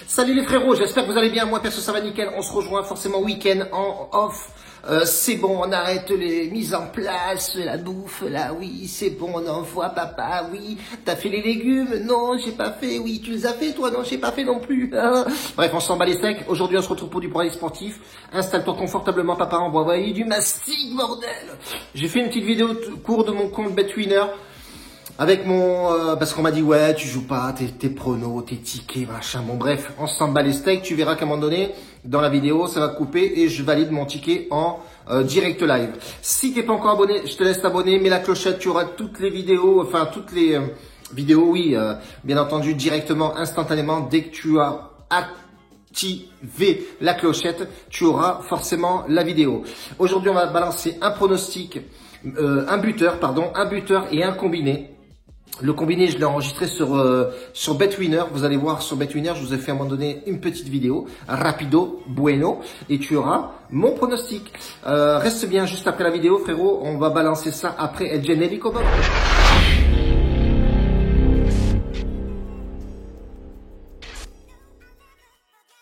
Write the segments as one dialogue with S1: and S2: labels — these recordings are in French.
S1: Salut les frérots, j'espère que vous allez bien. Moi perso ça va nickel, on se rejoint forcément week-end en off. C'est bon, on arrête les mises en place, la bouffe, là oui, c'est bon, on envoie papa, oui. T'as fait les légumes? Non, j'ai pas fait, oui. Tu les as fait toi? Non, j'ai pas fait non plus. Hein. Bref, on s'en bat les steaks. Aujourd'hui on se retrouve pour du programme sportif. Installe-toi confortablement papa, on va envoyer du mastic, bordel. J'ai fait une petite vidéo courte de mon compte BetWinner. Avec mon... parce qu'on m'a dit, ouais, tu joues pas, tes pronos, tes tickets, machin. Bon, bref, on s'en bat les steaks. Tu verras qu'à un moment donné, dans la vidéo, ça va couper et je valide mon ticket en direct live. Si t'es pas encore abonné, je te laisse t'abonner. Mets la clochette, tu auras toutes les vidéos, enfin, toutes les vidéos, oui, bien entendu, directement, instantanément. Dès que tu as activé la clochette, tu auras forcément la vidéo. Aujourd'hui, on va balancer un pronostic, un buteur et un combiné. Le combiné, je l'ai enregistré sur BetWinner. Vous allez voir sur BetWinner, je vous ai fait à un moment donné une petite vidéo, rapido, bueno, et tu auras mon pronostic. Reste bien juste après la vidéo, frérot. On va balancer ça après El Generico.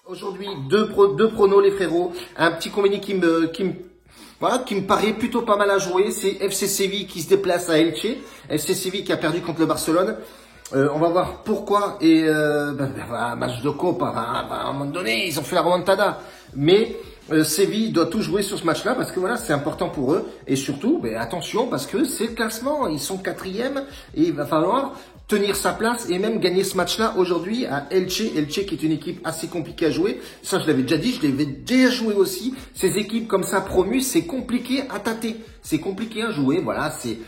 S1: Aujourd'hui, deux pronos, les frérots. Un petit combiné qui me paraît plutôt pas mal à jouer. C'est FC Séville qui se déplace à Elche. FC Séville qui a perdu contre le Barcelone. On va voir pourquoi. Et match de coupe, à un moment donné, ils ont fait la remontada. Mais Séville doit tout jouer sur ce match-là parce que voilà, c'est important pour eux. Et surtout, attention parce que c'est le classement. Ils sont 4e et il va falloir tenir sa place et même gagner ce match-là aujourd'hui à Elche. Elche qui est une équipe assez compliquée à jouer. Ça, je l'avais déjà dit, je l'avais déjà joué aussi. Ces équipes comme ça promues, c'est compliqué à tâter. C'est compliqué à jouer, voilà, c'est...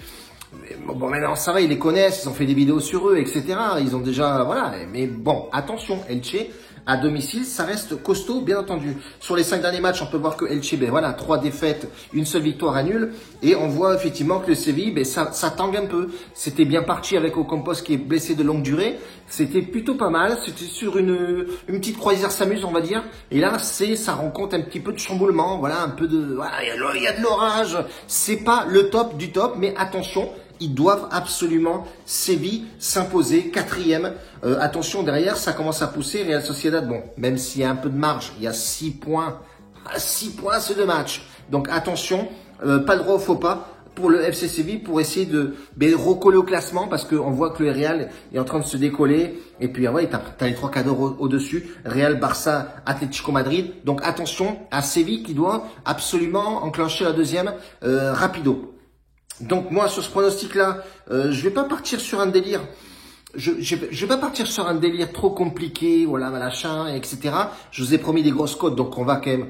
S1: Bon, maintenant, ça va, ils les connaissent, ils ont fait des vidéos sur eux, etc. Ils ont déjà, voilà. Mais bon, attention, Elche, à domicile, ça reste costaud, bien entendu. Sur les 5 derniers matchs, on peut voir que Elche, voilà, 3 défaites, une seule victoire à nul. Et on voit effectivement que le Séville, ça tangue un peu. C'était bien parti avec Ocampos qui est blessé de longue durée. C'était plutôt pas mal. C'était sur une petite croisière s'amuse, on va dire. Et là, ça rencontre un petit peu de chamboulement. Voilà, un peu de, voilà, il y a de l'orage. C'est pas le top du top, mais attention. Ils doivent absolument, Séville, s'imposer, 4e. Attention, derrière, ça commence à pousser. Real Sociedad, bon, même s'il y a un peu de marge, il y a 6 points. 6 points, c'est 2 matchs. Donc attention, pas le droit au faux pas pour le FC Séville pour essayer de recoller au classement parce qu'on voit que le Real est en train de se décoller. Et puis, ouais, t'as les 3 cadeaux au-dessus. Real, Barça, Atlético Madrid. Donc attention à Séville qui doit absolument enclencher la deuxième rapido. Donc moi sur ce pronostic-là, je vais pas partir sur un délire. Je vais pas partir sur un délire trop compliqué, voilà, machin, etc. Je vous ai promis des grosses cotes, donc on va quand même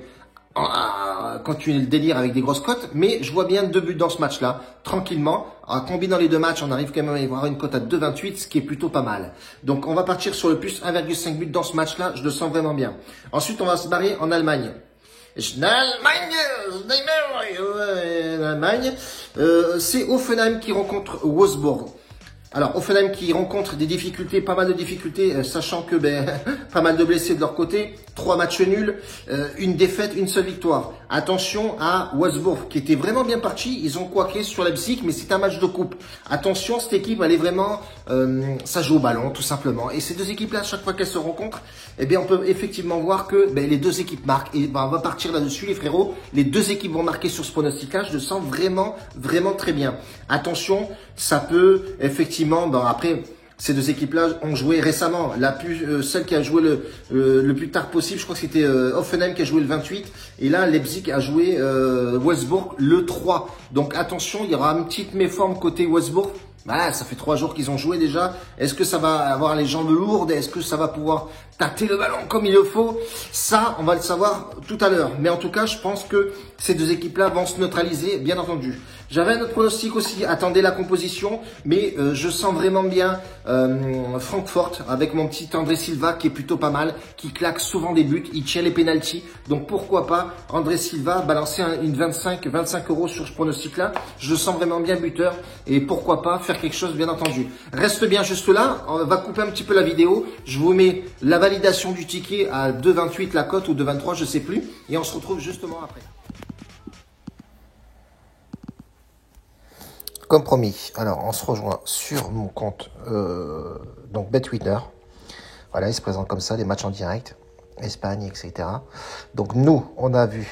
S1: continuer le délire avec des grosses cotes. Mais je vois bien 2 buts dans ce match-là, tranquillement. En combinant les 2 matchs, on arrive quand même à avoir une cote à 2,28, ce qui est plutôt pas mal. Donc on va partir sur le plus 1,5 but dans ce match-là. Je le sens vraiment bien. Ensuite, on va se barrer en Allemagne. C'est Hoffenheim qui rencontre Wolfsburg. Alors, Hoffenheim qui rencontre des difficultés, pas mal de difficultés, sachant que pas mal de blessés de leur côté, 3 matchs nuls, une défaite, une seule victoire. Attention à Wolfsburg qui était vraiment bien parti, ils ont coaqué sur Leipzig, mais c'est un match de coupe. Attention, cette équipe, elle est vraiment, ça joue au ballon, tout simplement. Et ces deux équipes-là, à chaque fois qu'elles se rencontrent, on peut effectivement voir que les deux équipes marquent. Et on va partir là-dessus, les frérots. Les deux équipes vont marquer sur ce pronostic-là. Je le sens vraiment, vraiment très bien. Attention, ça peut effectivement, après, ces deux équipes-là ont joué récemment. Celle qui a joué le plus tard possible, je crois que c'était Hoffenheim qui a joué le 28. Et là, Leipzig a joué Wolfsburg le 3. Donc attention, il y aura une petite méforme côté Wolfsburg. Ça fait 3 jours qu'ils ont joué déjà. Est-ce que ça va avoir les jambes lourdes? Est-ce que ça va pouvoir tâter le ballon comme il le faut? Ça, on va le savoir tout à l'heure. Mais en tout cas, je pense que ces deux équipes-là vont se neutraliser, bien entendu. J'avais un autre pronostic aussi. Attendez la composition. Mais je sens vraiment bien Francfort avec mon petit André Silva qui est plutôt pas mal, qui claque souvent des buts. Il tient les pénaltys. Donc pourquoi pas André Silva balancer une 25 € sur ce pronostic-là. Je le sens vraiment bien buteur. Et pourquoi pas faire quelque chose, bien entendu. Reste bien juste là, on va couper un petit peu la vidéo. Je vous mets la validation du ticket à 2,28 la cote ou 2,23, je sais plus. Et on se retrouve justement après. Comme promis, alors on se rejoint sur mon compte donc BetWinner. Voilà, ils se présentent comme ça, les matchs en direct, Espagne, etc. Donc nous, on a vu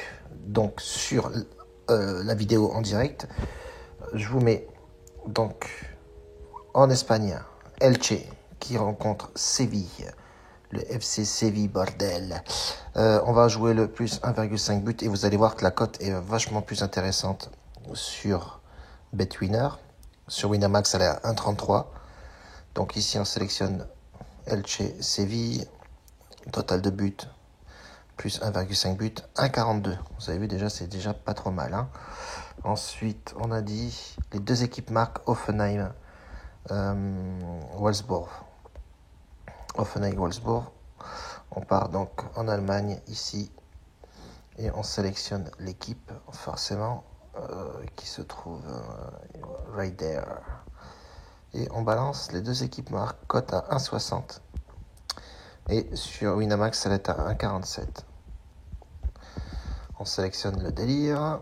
S1: donc sur la vidéo en direct, je vous mets donc en Espagne, Elche qui rencontre Séville, le FC Séville, bordel. On va jouer le plus 1,5 but et vous allez voir que la cote est vachement plus intéressante sur BetWinner. Sur Winamax, elle est à 1,33. Donc ici, on sélectionne Elche Séville, total de buts, plus 1,5 but, 1,42. Vous avez vu déjà, c'est déjà pas trop mal. Hein. Ensuite, on a dit les deux équipes marquent Hoffenheim, Wolfsburg. Hoffenheim-Wolfsburg. On part donc en Allemagne ici et on sélectionne l'équipe forcément qui se trouve right there. Et on balance les deux équipes marques, cote à 1,60 et sur Winamax elle est à 1,47. On sélectionne le délire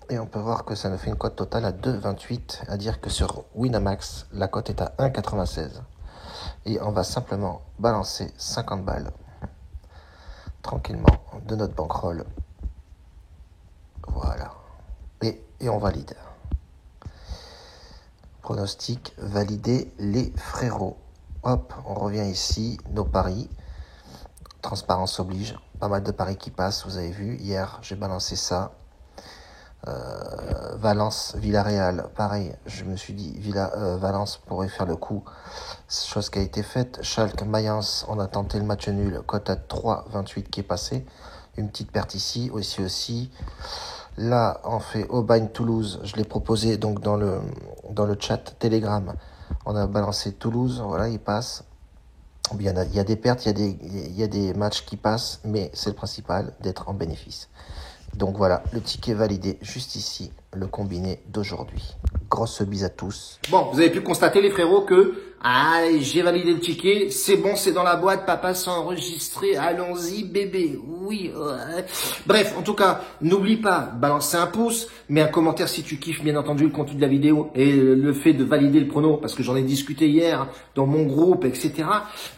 S1: et on peut voir que ça nous fait une cote totale à 2,28, à dire que sur Winamax la cote est à 1,96. Et on va simplement balancer 50 balles tranquillement de notre bankroll. Voilà. Et on valide. Pronostic validé les frérots. Hop, on revient ici, nos paris. Transparence oblige. Pas mal de paris qui passent, vous avez vu. Hier, j'ai balancé ça. Valence, Villarreal, pareil, je me suis dit Valence pourrait faire le coup, chose qui a été faite. Schalke, Mayence, on a tenté le match nul, cote à 3,28 qui est passé, une petite perte ici, aussi. Là, on fait Aubagne, Toulouse, je l'ai proposé donc dans le chat Telegram, on a balancé Toulouse, voilà, il passe. Il y a des pertes, il y a des matchs qui passent, mais c'est le principal d'être en bénéfice. Donc voilà, le ticket validé juste ici, le combiné d'aujourd'hui. Grosse bise à tous. Bon, vous avez pu constater les frérots que j'ai validé le ticket, c'est bon, c'est dans la boîte, papa s'est enregistré, allons-y bébé, oui. Bref, en tout cas, n'oublie pas, balancer un pouce, mets un commentaire si tu kiffes bien entendu le contenu de la vidéo et le fait de valider le prono, parce que j'en ai discuté hier dans mon groupe, etc.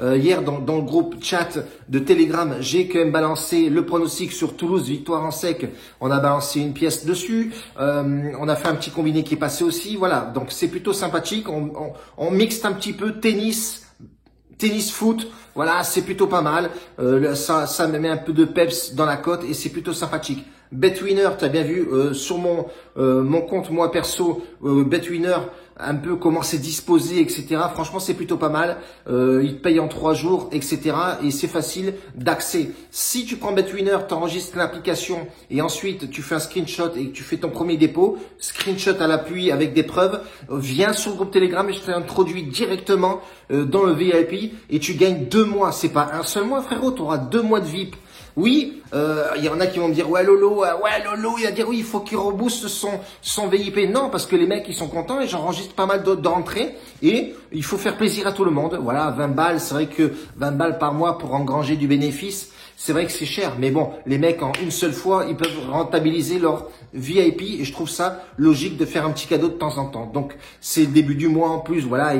S1: Hier, dans le groupe chat de Telegram, j'ai quand même balancé le pronostic sur Toulouse, victoire en sec, on a balancé une pièce dessus, on a fait un petit combiné qui est passé aussi, voilà, donc c'est plutôt sympathique, on mixe un petit peu tennis foot, voilà, c'est plutôt pas mal, ça me met un peu de peps dans la cote et c'est plutôt sympathique. BetWinner, tu as bien vu sur mon compte moi perso, BetWinner, un peu comment c'est disposé, etc. Franchement, c'est plutôt pas mal. Il te paye en 3 jours, etc. Et c'est facile d'accès. Si tu prends BetWinner, tu enregistres l'application et ensuite tu fais un screenshot et tu fais ton premier dépôt, screenshot à l'appui avec des preuves, viens sur le groupe Telegram et je t'introduis directement dans le VIP et tu gagnes 2 mois. C'est pas un seul mois, frérot, tu auras 2 mois de VIP. Oui, il y en a qui vont me dire ouais Lolo, il va dire oui, il faut qu'il rebooste son VIP. Non, parce que les mecs ils sont contents et j'enregistre pas mal d'entrées et il faut faire plaisir à tout le monde. Voilà, 20 balles, c'est vrai que 20 balles par mois pour engranger du bénéfice, c'est vrai que c'est cher. Mais bon, les mecs en une seule fois, ils peuvent rentabiliser leur VIP et je trouve ça logique de faire un petit cadeau de temps en temps. Donc c'est le début du mois en plus, voilà,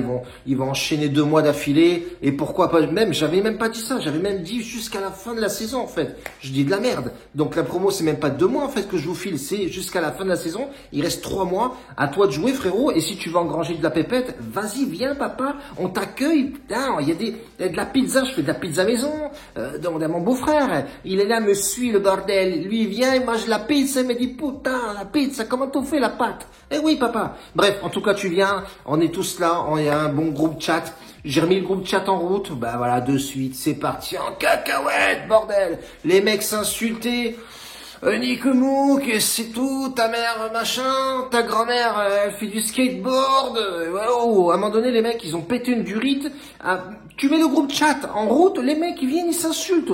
S1: ils vont enchaîner 2 mois d'affilée et pourquoi pas même, j'avais même pas dit ça, j'avais même dit jusqu'à la fin de la saison en fait. Je dis de la merde. Donc la promo c'est même pas 2 mois en fait que je vous file, c'est jusqu'à la fin de la saison. Il reste 3 mois, à toi de jouer frérot et si tu veux engranger de la pépette, vas-y, viens papa, on t'accueille. Putain, il y a de la pizza, je fais de la pizza maison. Demande à mon beau-frère, il est là, me suit le bordel. Lui il vient, il mange la pizza, il me dit putain, la pizza, comment on fait la pâte? Eh oui papa. Bref, en tout cas tu viens, on est tous là, on est un bon groupe chat. J'ai remis le groupe chat en route. Bah voilà, de suite, c'est parti en cacahuète, bordel. Les mecs s'insultaient. Nick Mouk, c'est tout, ta mère machin, ta grand-mère elle fait du skateboard. Oh, à un moment donné, les mecs, ils ont pété une durite. Tu mets le groupe chat en route, les mecs, ils viennent, ils s'insultent.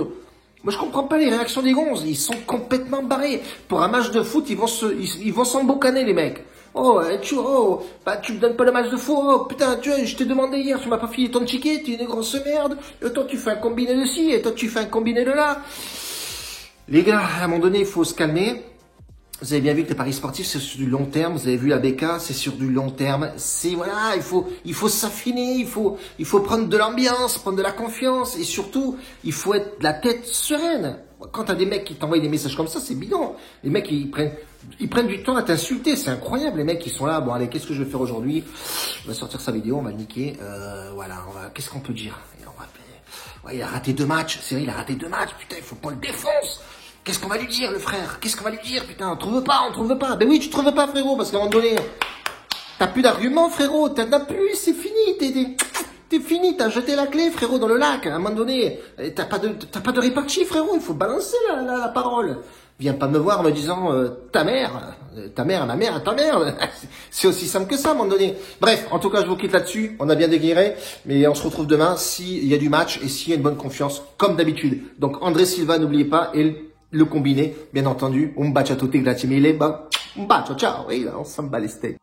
S1: Moi, je comprends pas les réactions des gonzes. Ils sont complètement barrés. Pour un match de foot, ils vont s'emboucaner, les mecs. Bah, tu me donnes pas le match de foot. Oh, putain, je t'ai demandé hier, tu m'as pas filé ton ticket, t'es une grosse merde. Et toi, tu fais un combiné de ci, et toi, tu fais un combiné de là. Les gars, à un moment donné, il faut se calmer. Vous avez bien vu que les paris sportifs, c'est sur du long terme. Vous avez vu la BK, c'est sur du long terme. C'est, voilà, il faut s'affiner, il faut prendre de l'ambiance, prendre de la confiance. Et surtout, il faut être la tête sereine. Quand t'as des mecs qui t'envoient des messages comme ça, c'est bidon. Les mecs, ils prennent du temps à t'insulter. C'est incroyable. Les mecs, ils sont là. Bon, allez, qu'est-ce que je vais faire aujourd'hui? On va sortir sa vidéo, on va le niquer. Voilà, qu'est-ce qu'on peut dire? Ouais, il a raté 2 matchs. C'est vrai, il a raté 2 matchs. Putain, il faut qu'on le défonce. Qu'est-ce qu'on va lui dire, le frère? Qu'est-ce qu'on va lui dire? Putain, on trouve pas. Ben oui, tu trouves pas, frérot, parce qu'à un moment donné, t'as plus d'arguments, frérot. T'en as plus, c'est fini. T'es fini, t'as jeté la clé, frérot, dans le lac. À un moment donné, t'as pas de répartie, frérot. Il faut balancer la parole. Viens pas me voir en me disant ta mère, ma mère, ta mère. C'est aussi simple que ça, à un moment donné. Bref, en tout cas, je vous quitte là-dessus. On a bien déguiré, mais on se retrouve demain s'il y a du match et s'il y a une bonne confiance, comme d'habitude. Donc, André Silva, n'oubliez pas, et le combiné, bien entendu, un bacio a tutti, grazie mille, un bacio, ciao, et on s'en bat les steaks.